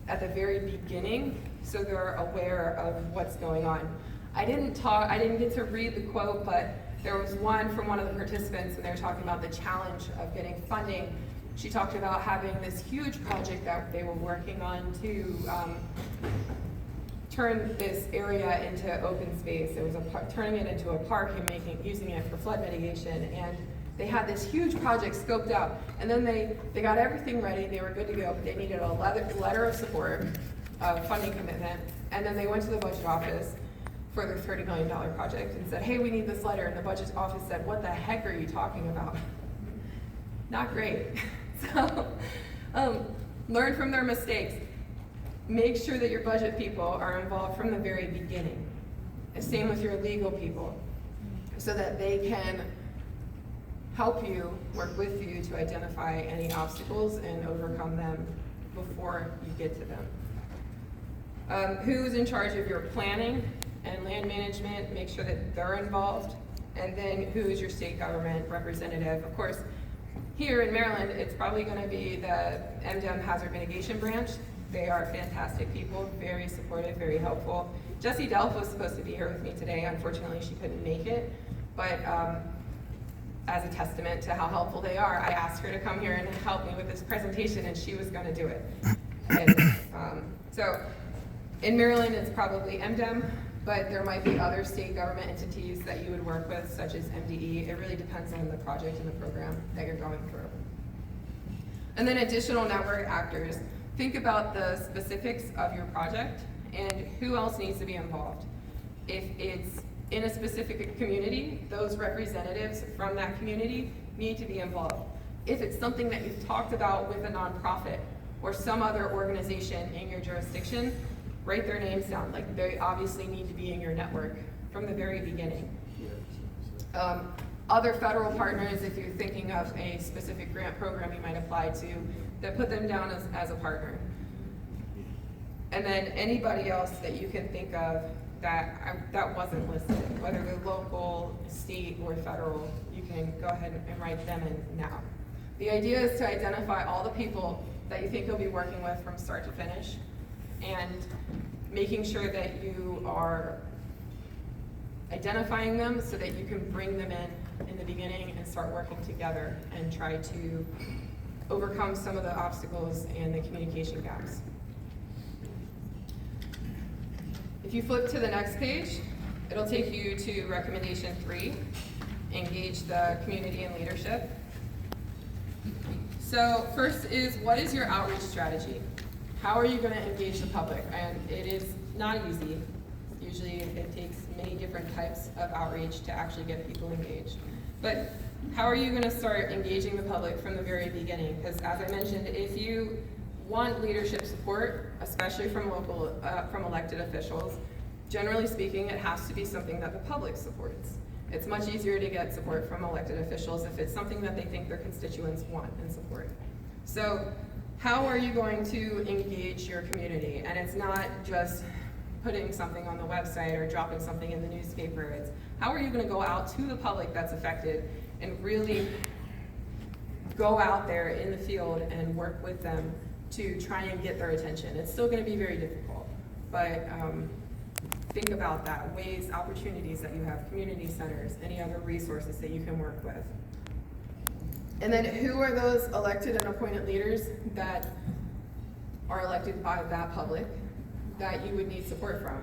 at the very beginning, so they're aware of what's going on. I didn't get to read the quote, but there was one from one of the participants, and they were talking about the challenge of getting funding. She talked about having this huge project that they were working on to turn this area into open space. It was turning it into a park and using it for flood mitigation. And they had this huge project scoped out, and then they got everything ready. They were good to go, but they needed a letter of support, a funding commitment, and then they went to the budget office for their $30 million project and said, hey, we need this letter. And the budget office said, what the heck are you talking about? Not great. So learn from their mistakes. Make sure that your budget people are involved from the very beginning. The same with your legal people, so that they can help you, work with you to identify any obstacles and overcome them before you get to them. Who's in charge of your planning and land management? Make sure that they're involved. And then who is your state government representative? Of course, here in Maryland, it's probably going to be the MDEMA Hazard Mitigation Branch. They are fantastic people, very supportive, very helpful. Jessie Delph was supposed to be here with me today. Unfortunately, she couldn't make it. But as a testament to how helpful they are, I asked her to come here and help me with this presentation, and she was going to do it. And so in Maryland, it's probably MDEMA, but there might be other state government entities that you would work with, such as MDE. It really depends on the project and the program that you're going through. And then additional network actors. Think about the specifics of your project and who else needs to be involved. If it's in a specific community, those representatives from that community need to be involved. If it's something that you've talked about with a nonprofit or some other organization in your jurisdiction, write their names down. Like, they obviously need to be in your network from the very beginning. Other federal partners, if you're thinking of a specific grant program you might apply to, that put them down as a partner. And then anybody else that you can think of that wasn't listed, whether they're local, state, or federal, you can go ahead and write them in now. The idea is to identify all the people that you think you'll be working with from start to finish, and making sure that you are identifying them so that you can bring them in the beginning and start working together and try to overcome some of the obstacles and the communication gaps. If you flip to the next page, it'll take you to recommendation 3, engage the community and leadership. So first is, what is your outreach strategy? How are you going to engage the public? And it is not easy. Usually it takes many different types of outreach to actually get people engaged. But how are you going to start engaging the public from the very beginning? Because as I mentioned, if you want leadership support, especially from from elected officials, generally speaking, it has to be something that the public supports. It's much easier to get support from elected officials if it's something that they think their constituents want and support. So how are you going to engage your community? And it's not just putting something on the website or dropping something in the newspaper. It's how are you going to go out to the public that's affected and really go out there in the field and work with them to try and get their attention. It's still going to be very difficult, but think about that, ways, opportunities that you have, community centers, any other resources that you can work with. And then who are those elected and appointed leaders that are elected by that public that you would need support from?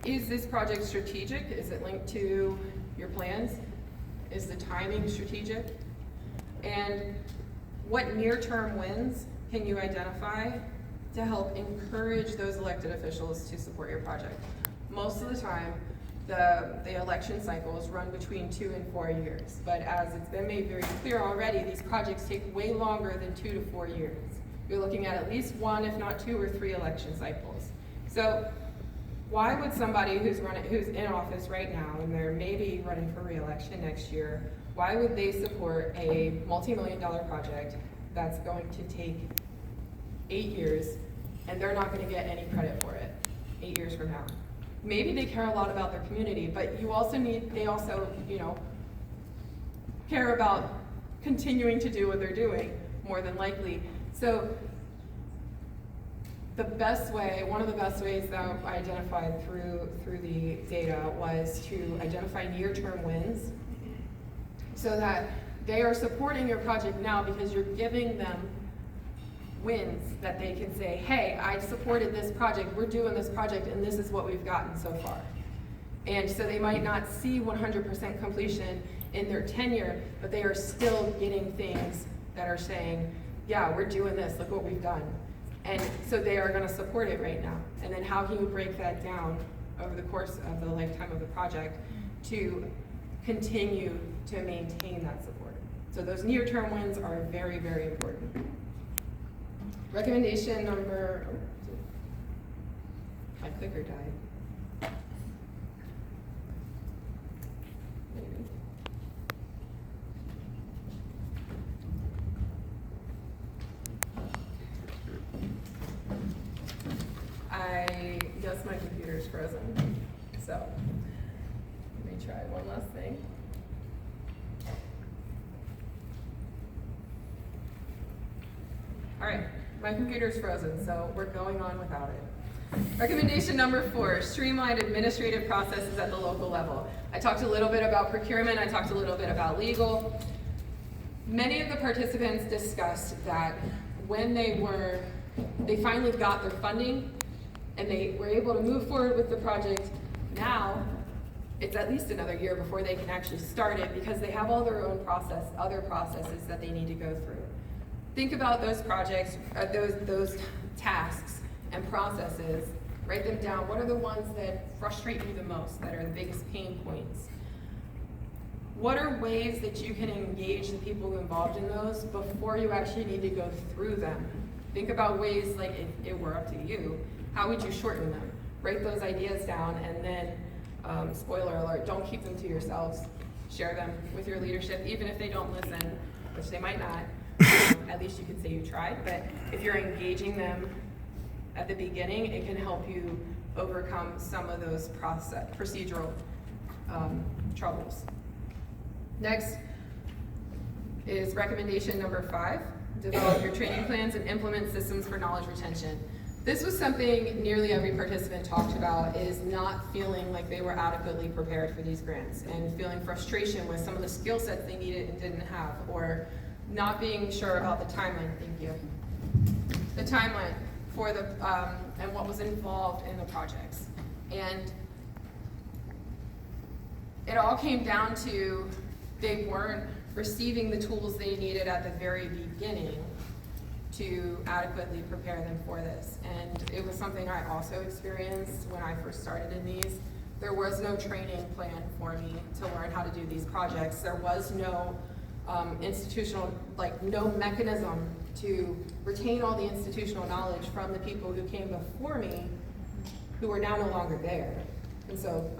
Is this project strategic? Is it linked to your plans? Is the timing strategic? And what near-term wins can you identify to help encourage those elected officials to support your project? Most of the time, the election cycles run between 2 and 4 years, but as it's been made very clear already, these projects take way longer than 2 to 4 years. You're looking at least 1, if not 2 or 3 election cycles. So why would somebody who's in office right now, and they're maybe running for re-election next year, why would they support a multi-million-dollar project that's going to take 8 years, and they're not going to get any credit for it 8 years from now? Maybe they care a lot about their community, but they also, care about continuing to do what they're doing, more than likely. So the best way, one of the best ways that I identified through the data was to identify near-term wins so that they are supporting your project now because you're giving them wins that they can say, hey, I supported this project, we're doing this project, and this is what we've gotten so far. And so they might not see 100% completion in their tenure, but they are still getting things that are saying, yeah, we're doing this, look what we've done. And so they are gonna support it right now. And then how can you break that down over the course of the lifetime of the project to continue to maintain that support? So those near-term wins are very, very important. Recommendation number, my clicker died. Maybe. I guess my computer's frozen, so let me try one last thing. All right, my computer's frozen, so we're going on without it. Recommendation number 4, streamlined administrative processes at the local level. I talked a little bit about procurement, I talked a little bit about legal. Many of the participants discussed that when they finally got their funding and they were able to move forward with the project, now it's at least another year before they can actually start it because they have all their own other processes that they need to go through. Think about those projects, those tasks and processes, write them down. What are the ones that frustrate you the most, that are the biggest pain points? What are ways that you can engage the people involved in those before you actually need to go through them? Think about ways, like if it were up to you, how would you shorten them? Write those ideas down and then, spoiler alert, don't keep them to yourselves. Share them with your leadership, even if they don't listen, which they might not. At least you can say you tried, but if you're engaging them at the beginning, it can help you overcome some of those procedural troubles. Next is recommendation number 5, develop your training plans and implement systems for knowledge retention. This was something nearly every participant talked about, is not feeling like they were adequately prepared for these grants and feeling frustration with some of the skill sets they needed and didn't have, or not being sure about the timeline, thank you. The timeline for the, and what was involved in the projects. And it all came down to they weren't receiving the tools they needed at the very beginning to adequately prepare them for this. And it was something I also experienced when I first started in these. There was no training plan for me to learn how to do these projects. There was no institutional, no mechanism to retain all the institutional knowledge from the people who came before me, who are now no longer there. And so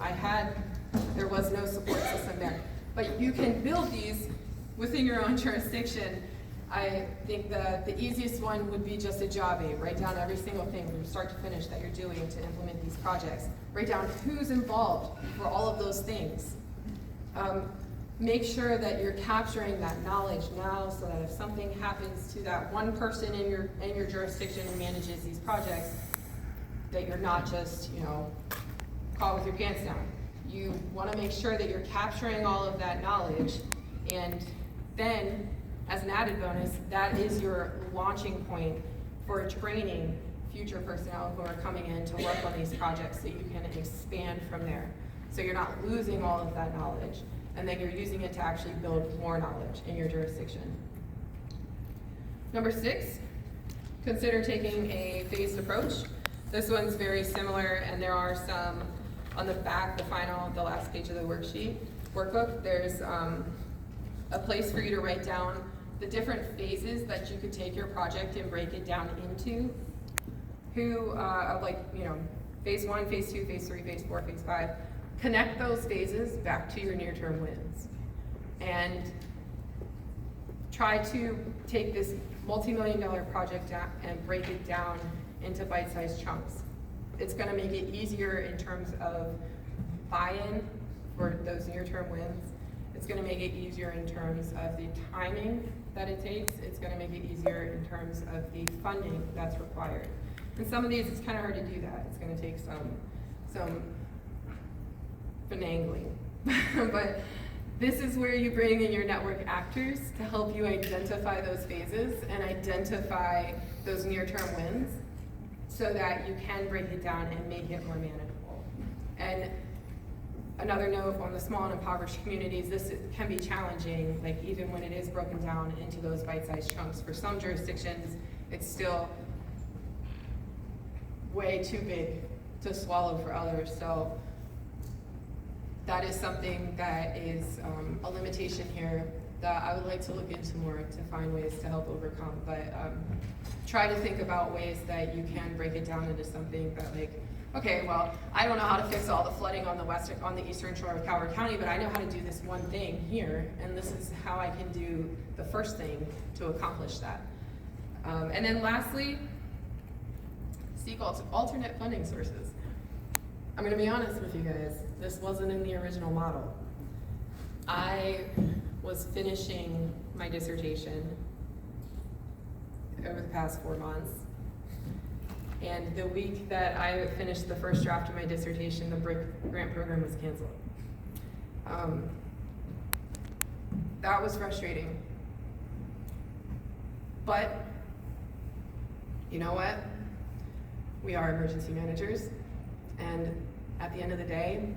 there was no support system there. But you can build these within your own jurisdiction. I think the easiest one would be just a job aid. Write down every single thing from start to finish that you're doing to implement these projects. Write down who's involved for all of those things. Make sure that you're capturing that knowledge now so that if something happens to that one person in your jurisdiction who manages these projects, that you're not just, caught with your pants down. You want to make sure that you're capturing all of that knowledge, and then, as an added bonus, that is your launching point for training future personnel who are coming in to work on these projects so you can expand from there. So you're not losing all of that knowledge, and then you're using it to actually build more knowledge in your jurisdiction. Number 6, consider taking a phased approach. This one's very similar, and there are some on the back, the last page of the workbook, there's a place for you to write down the different phases that you could take your project and break it down into. Phase 1, phase 2, phase 3, phase 4, phase 5. Connect those phases back to your near-term wins. And try to take this multi-million-dollar project and break it down into bite-sized chunks. It's gonna make it easier in terms of buy-in for those near-term wins. It's gonna make it easier in terms of the timing that it takes. It's gonna make it easier in terms of the funding that's required. And some of these, it's kind of hard to do that. It's going to take some finagling. But this is where you bring in your network actors to help you identify those phases and identify those near-term wins so that you can break it down and make it more manageable. And another note on the small and impoverished communities, this can be challenging, like even when it is broken down into those bite-sized chunks. For some jurisdictions, it's still way too big to swallow for others. So that is something that is a limitation here that I would like to look into more to find ways to help overcome. But try to think about ways that you can break it down into something that, like, okay, well, I don't know how to fix all the flooding on the eastern shore of Calvert County, but I know how to do this one thing here, and this is how I can do the first thing to accomplish that. And then lastly, seek alternate funding sources. I'm gonna be honest with you guys, this wasn't in the original model. I was finishing my dissertation over the past 4 months. And the week that I finished the first draft of my dissertation, the BRIC grant program was canceled. That was frustrating. But, you know what? We are emergency managers, and at the end of the day,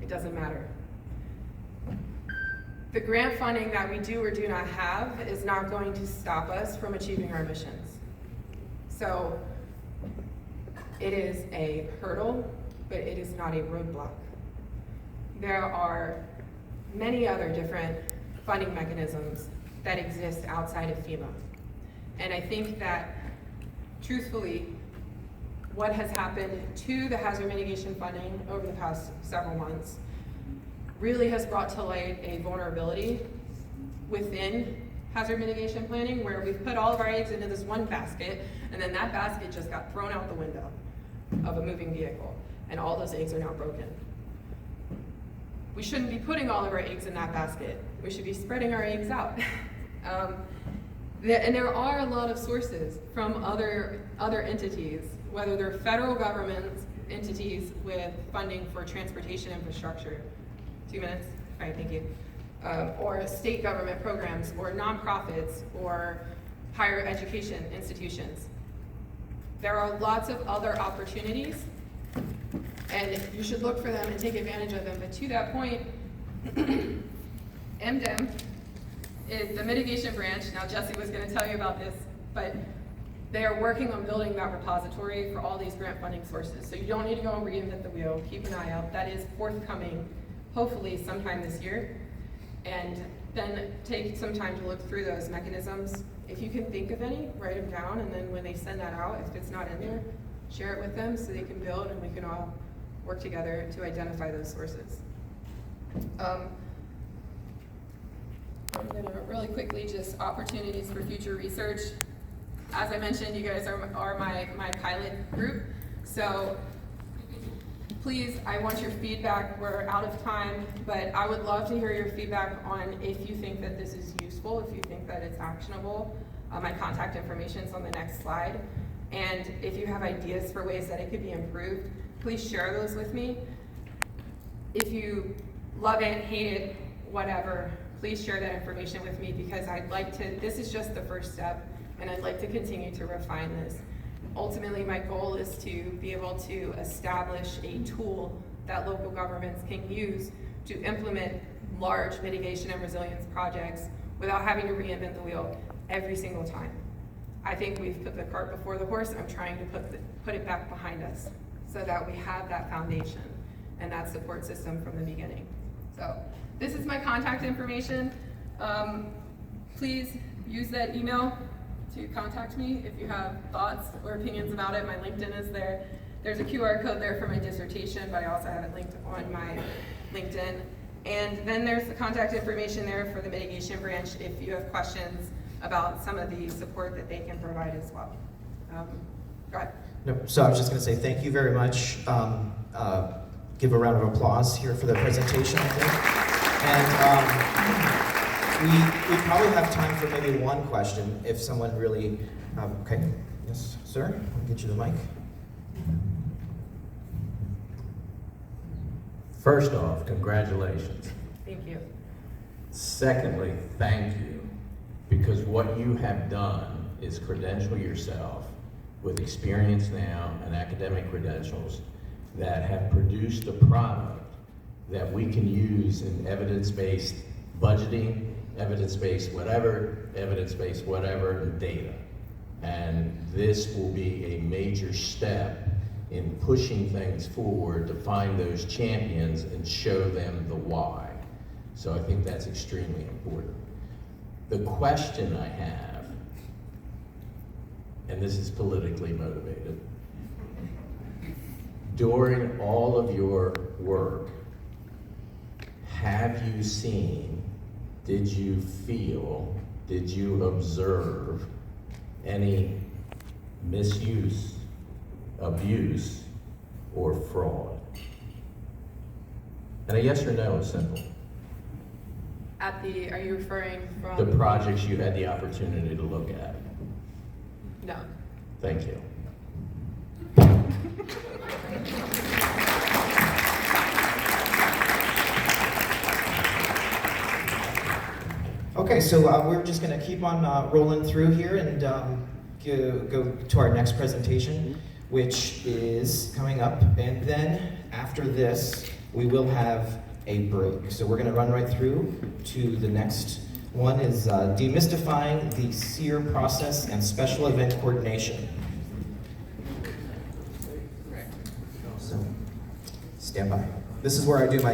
it doesn't matter. The grant funding that we do or do not have is not going to stop us from achieving our missions. So, it is a hurdle, but it is not a roadblock. There are many other different funding mechanisms that exist outside of FEMA. And I think that, truthfully, what has happened to the hazard mitigation funding over the past several months really has brought to light a vulnerability within hazard mitigation planning, where we've put all of our eggs into this one basket, and then that basket just got thrown out the window of a moving vehicle, and all those eggs are now broken. We shouldn't be putting all of our eggs in that basket. We should be spreading our eggs out. And there are a lot of sources from other entities, whether they're federal government entities with funding for transportation infrastructure. 2 minutes? All right, thank you. Or state government programs, or nonprofits, or higher education institutions. There are lots of other opportunities, and you should look for them and take advantage of them. But to that point, MDEM is the mitigation branch. Now, Jesse was going to tell you about this, but they are working on building that repository for all these grant funding sources. So you don't need to go and reinvent the wheel. Keep an eye out. That is forthcoming, hopefully sometime this year. And then take some time to look through those mechanisms. If you can think of any, write them down, and then when they send that out, if it's not in there, share it with them so they can build and we can all work together to identify those sources. I'm gonna really quickly just opportunities for future research. As I mentioned, you guys are my pilot group, so please, I want your feedback. We're out of time, but I would love to hear your feedback on if you think that this is useful, if you think that it's actionable. My contact information is on the next slide. And if you have ideas for ways that it could be improved, please share those with me. If you love it, hate it, whatever, please share that information with me, because I'd like to, this is just the first step, and I'd like to continue to refine this. Ultimately, my goal is to be able to establish a tool that local governments can use to implement large mitigation and resilience projects without having to reinvent the wheel every single time. I think we've put the cart before the horse. I'm trying to put it back behind us so that we have that foundation and that support system from the beginning. So this is my contact information. Please use that email to contact me if you have thoughts or opinions about it. My LinkedIn is there. There's a QR code there for my dissertation, but I also have it linked on my LinkedIn. And then there's the contact information there for the mitigation branch if you have questions about some of the support that they can provide as well. Go ahead. No, so I was just going to say thank you very much. Give a round of applause here for the presentation, I think. And we probably have time for maybe one question if someone really, okay, yes, sir, I'll get you the mic. First off, congratulations. Thank you. Secondly, thank you, because what you have done is credential yourself with experience now and academic credentials that have produced a product that we can use in evidence-based budgeting, evidence-based whatever, and data. And this will be a major step in pushing things forward to find those champions and show them the why. So I think that's extremely important. The question I have, and this is politically motivated, during all of your work, have you seen, did you feel, did you observe any misuse, abuse, or fraud? And a yes or no is simple. Are you referring from? The projects you had the opportunity to look at. No. Thank you. Okay, so we're just going to keep on rolling through here and go to our next presentation, which is coming up. And then after this, we will have a break. So we're going to run right through to the next one is demystifying the SEER process and special event coordination. So stand by. This is where I do my